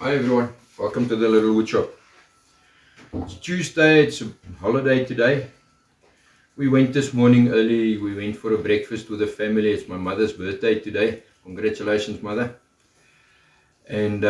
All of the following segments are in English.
Hi everyone, welcome to the little wood shop. It's Tuesday, it's a holiday today. We went this morning early, we went for a breakfast with the family. It's my mother's birthday today. Congratulations, mother. And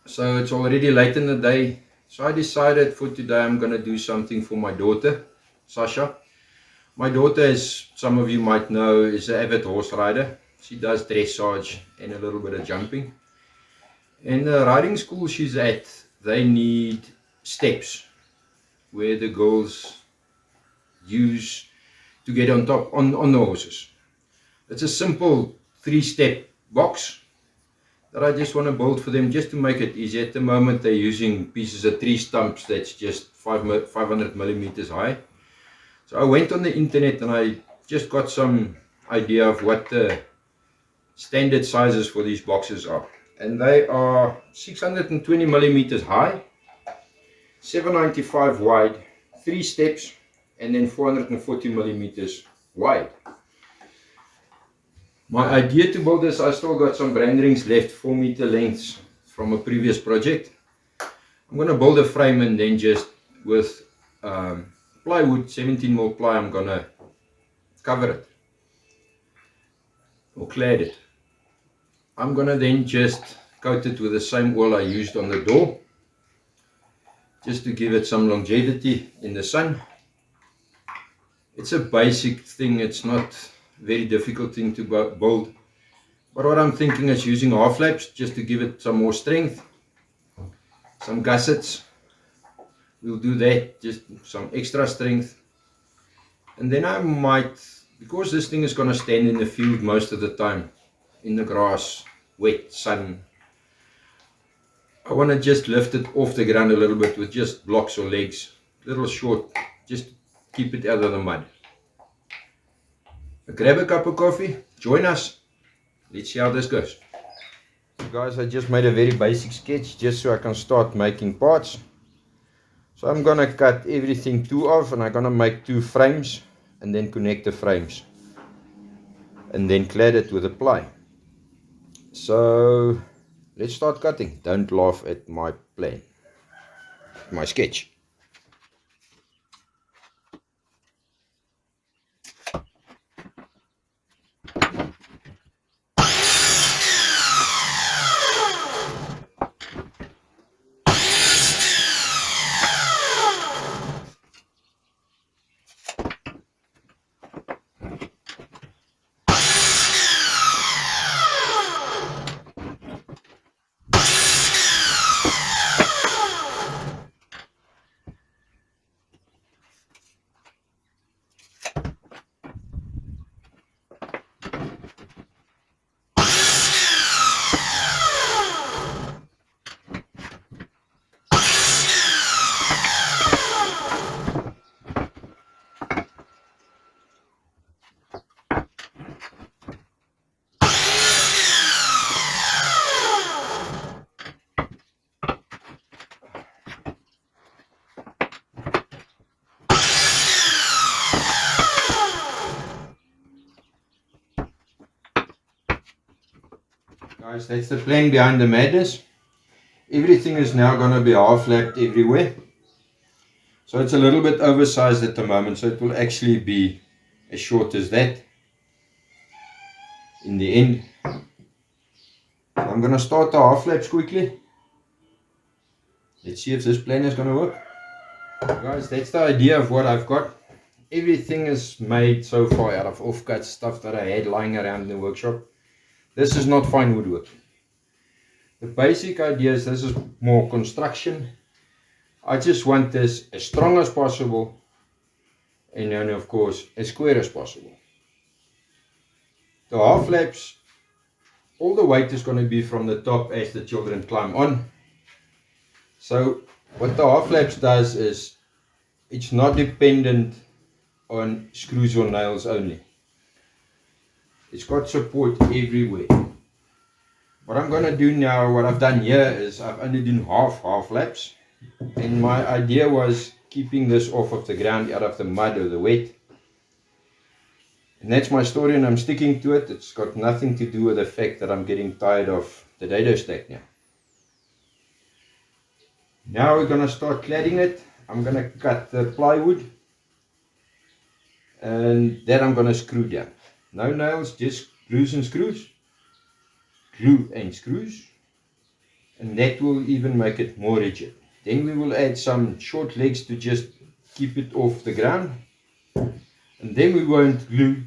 so it's already late in the day. So I decided for today I'm going to do something for my daughter, Sasha. My daughter, as some of you might know, is an avid horse rider. She does dressage and a little bit of jumping. In the riding school she's at, they need steps where the girls use to get on top on the horses. It's a simple 3-step box that I just want to build for them just to make it easy. At the moment they're using pieces of tree stumps that's just 500 millimeters high. So I went on the internet and I just got some idea of what the standard sizes for these boxes are. And they are 620 millimeters high, 795 wide, 3 steps, and then 440 millimeters wide. My idea to build this, I still got some brand rings left, 4 meter lengths from a previous project. I'm going to build a frame and then just with plywood, 17mm ply, I'm going to cover it or clad it. I'm going to then just coat it with the same oil I used on the door, just to give it some longevity in the sun. It's a basic thing, it's not a very difficult thing to build. But what I'm thinking is using half laps just to give it some more strength. Some gussets, we'll do that, just some extra strength. And then I might, because this thing is going to stand in the field most of the time, in the grass, wet, sun, I want to just lift it off the ground a little bit with just blocks or legs, little short, just keep it out of the mud. Grab a cup of coffee, join us, let's see how this goes. So guys, I just made a very basic sketch just so I can start making parts. So I'm going to cut everything 2 off and I'm going to make 2 frames and then connect the frames. And then clad it with a ply. So let's start cutting. Don't laugh at my plan, my sketch. Guys, that's the plan behind the madness. Everything is now going to be half lapped everywhere. So it's a little bit oversized at the moment, so it will actually be as short as that in the end. So I'm going to start the half laps quickly. Let's see if this plan is going to work. Guys, that's the idea of what I've got. Everything is made so far out of offcut stuff that I had lying around in the workshop. This is not fine woodwork. The basic idea is this is more construction. I just want this as strong as possible and then of course as square as possible. The half laps, all the weight is going to be from the top as the children climb on. So what the half laps does is it's not dependent on screws or nails only. It's got support everywhere. What I'm going to do now, what I've done here is I've only done half laps. And my idea was keeping this off of the ground, out of the mud or the wet. And that's my story and I'm sticking to it. It's got nothing to do with the fact that I'm getting tired of the dado stack now. Now we're going to start cladding it. I'm going to cut the plywood and then I'm going to screw down. No nails, just glues and screws. Glue and screws. And that will even make it more rigid. Then we will add some short legs to just keep it off the ground. And then we won't glue.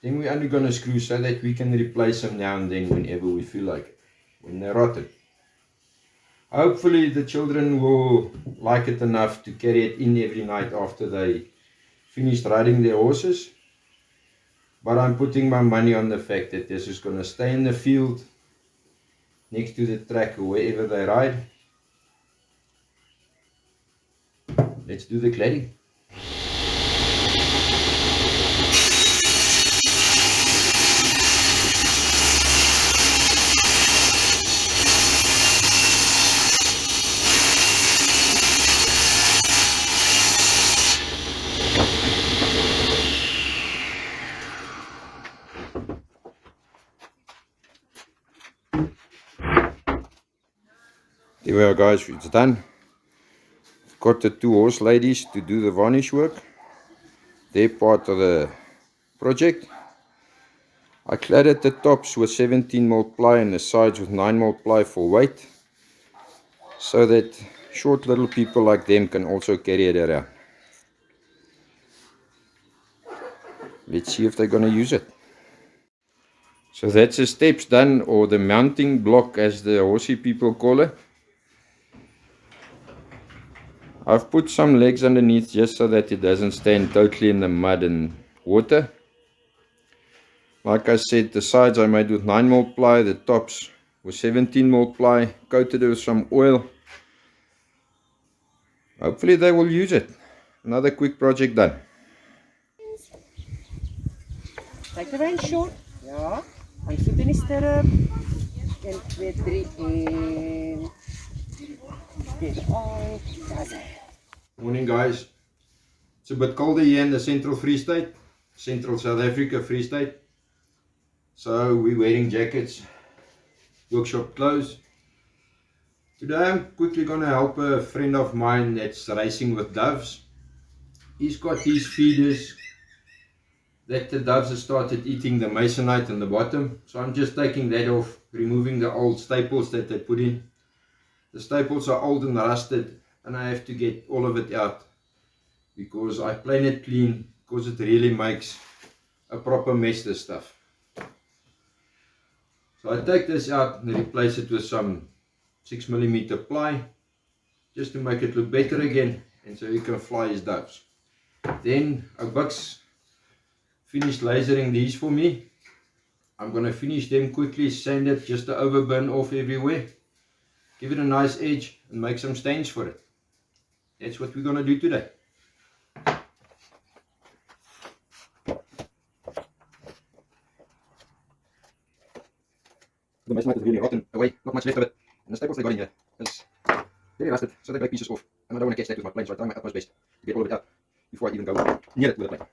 Then we're only going to screw so that we can replace them now and then whenever we feel like it, when they're rotten. Hopefully the children will like it enough to carry it in every night after they finished riding their horses. But I'm putting my money on the fact that this is going to stay in the field next to the track or wherever they ride. Let's do the cladding. There we are, guys, it's done. Got the two horse ladies to do the varnish work. They're part of the project. I cladded the tops with 17mm ply and the sides with 9mm ply for weight, so that short little people like them can also carry it around. Let's see if they're going to use it. So that's the steps done, or the mounting block as the horsey people call it. I've put some legs underneath just so that it doesn't stand totally in the mud and water. Like I said, the sides I made with 9mm ply, the tops with 17mm ply, coated it with some oil. Hopefully they will use it. Another quick project done. Take the reins short. Ja. Hy voet in die stirrup. 1, 2, 3 en... Dis al. That's it. Morning, guys. It's a bit colder here in the Central Free State, Central South Africa Free State. So we're wearing jackets, workshop clothes. Today I'm quickly going to help a friend of mine that's racing with doves. He's got these feeders that the doves have started eating the masonite on the bottom. So I'm just taking that off, removing the old staples that they put in. The staples are old and rusted and I have to get all of it out because I plane it clean, because it really makes a proper mess, this stuff. So I take this out and replace it with some 6mm ply just to make it look better again, and so you can fly his doves. Then Bucks finished lasering these for me. I'm going to finish them quickly, sand it just to overburn off everywhere, give it a nice edge and make some stains for it. That's what we're going to do today. The masonite is really rotten away, not much left of it, and the staples they got in here is very rusted, so they break pieces off, and I don't want to catch that with my plane, so I try my utmost best to get all of it out before I even go near it with a plane.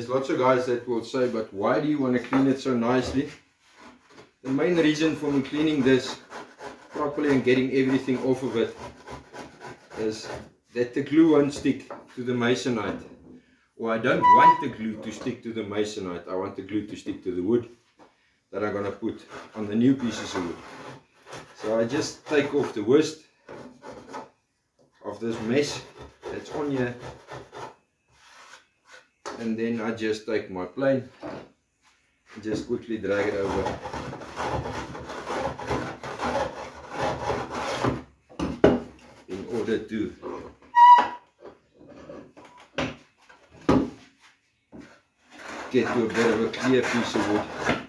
There's lots of guys that will say, but why do you want to clean it so nicely? The main reason for me cleaning this properly and getting everything off of it is that the glue won't stick to the masonite. Or I don't want the glue to stick to the masonite. I want the glue to stick to the wood that I'm going to put on the new pieces of wood. So I just take off the worst of this mess that's on here, and then I just take my plane and just quickly drag it over in order to get to a bit of a clear piece of wood.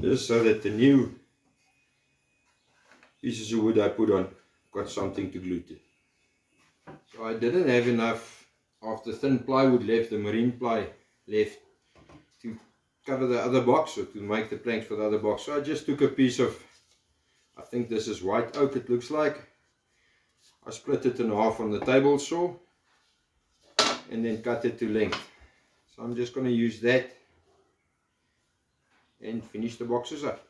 Just so that the new pieces of wood I put on got something to glue to. So I didn't have enough of the thin plywood left, the marine ply left, to cover the other box or to make the planks for the other box. So I just took a piece of, I think this is white oak it looks like. I split it in half on the table saw and then cut it to length. So I'm just going to use that and finish the boxes up.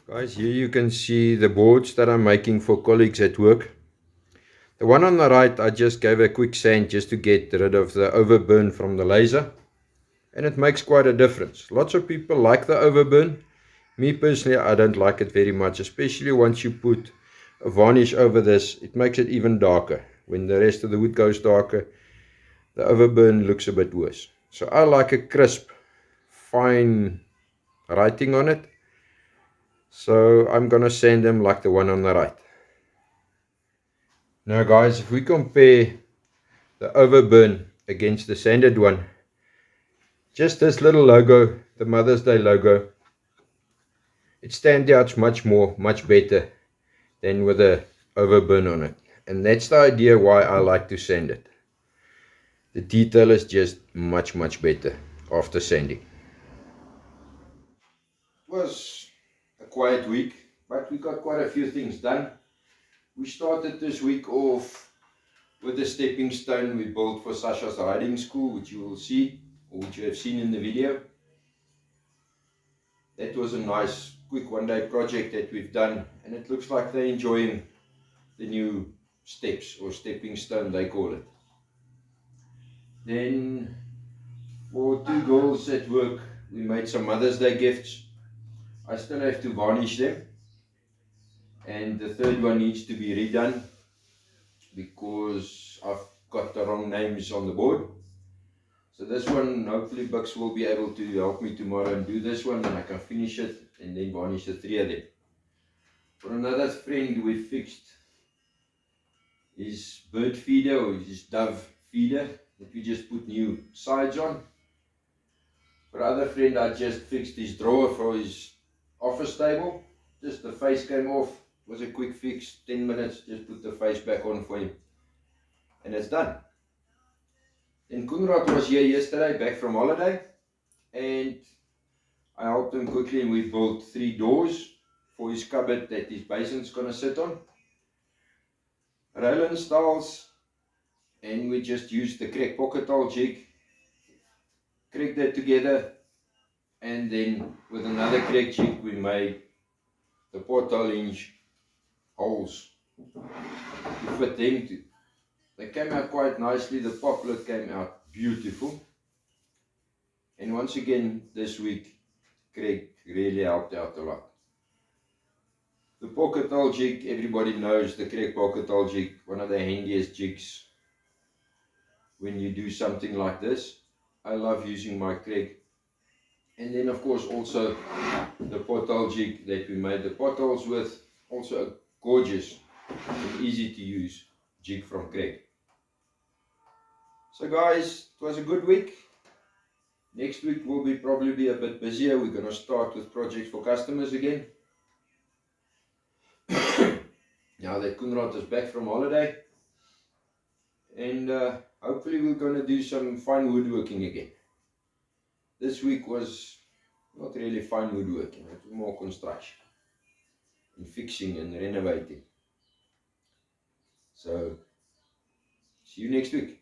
Guys, here you can see the boards that I'm making for colleagues at work. The one on the right, I just gave a quick sand just to get rid of the overburn from the laser. And it makes quite a difference. Lots of people like the overburn. Me personally, I don't like it very much, especially once you put a varnish over this. It makes it even darker. When the rest of the wood goes darker, the overburn looks a bit worse. So I like a crisp, fine writing on it. So I'm going to sand them like the one on the right. Now guys, if we compare the overburn against the sanded one, just this little logo, the Mother's Day logo, it stands out much better than with the overburn on it. And that's the idea why I like to sand it. The detail is just much better after sanding. It was a quiet week, but we got quite a few things done. We started this week off with the stepping stone we built for Sasha's riding school, which you will see, or which you have seen in the video. That was a nice quick one-day project that we've done, and it looks like they're enjoying the new steps, or stepping stone they call it. Then for two girls at work, We made some Mother's Day gifts. I still have to varnish them. And the third one needs to be redone because I've got the wrong names on the board. So this one, hopefully Bucks will be able to help me tomorrow and do this one, and I can finish it and then varnish the 3 of them. For another friend, we fixed his bird feeder or his dove feeder that we just put new sides on. For other friend, I just fixed his drawer for his office table. Just the face came off. It was a quick fix, 10 minutes, just put the face back on for him. And it's done. Then Kunrad was here yesterday, back from holiday, and I helped him quickly, and we built 3 doors for his cupboard that his basin's gonna sit on. Railing styles, and we just used the crack pocket hole jig, cracked that together, and then with another crack jig we made the porthole hinge holes to fit them to. They came out quite nicely. The poplar came out beautiful. And once again this week, Craig really helped out a lot. The pocket hole jig, everybody knows the Craig pocket hole jig, one of the handiest jigs when you do something like this. I love using my Craig. And then of course also the pothole jig that we made the potholes with, also a gorgeous and easy to use jig from Craig. So guys, it was a good week. Next week will probably be a bit busier. We're going to start with projects for customers again. Now that Kunrad is back from holiday. And hopefully we're going to do some fine woodworking again. This week was not really fine woodworking, it was more construction and fixing and renovating. So, see you next week.